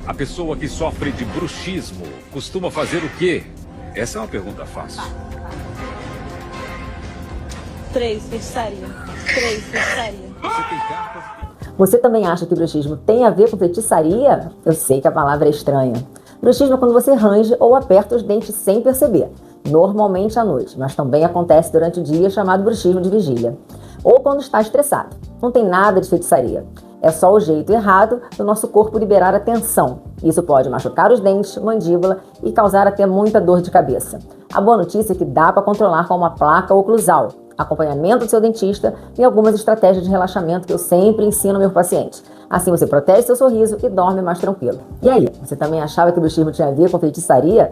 A pessoa que sofre de bruxismo costuma fazer o quê? Essa é uma pergunta fácil. 3, feitiçaria. 3, feitiçaria. Você tem cartas... Você também acha que bruxismo tem a ver com feitiçaria? Eu sei que a palavra é estranha. Bruxismo é quando você range ou aperta os dentes sem perceber, normalmente à noite, mas também acontece durante o dia, chamado bruxismo de vigília. Ou quando está estressado. Não tem nada de feitiçaria. É só o jeito errado do nosso corpo liberar a tensão. Isso pode machucar os dentes, mandíbula e causar até muita dor de cabeça. A boa notícia é que dá para controlar com uma placa oclusal, acompanhamento do seu dentista e algumas estratégias de relaxamento que eu sempre ensino ao meu paciente. Assim você protege seu sorriso e dorme mais tranquilo. E aí, você também achava que o bruxismo tinha a ver com feitiçaria?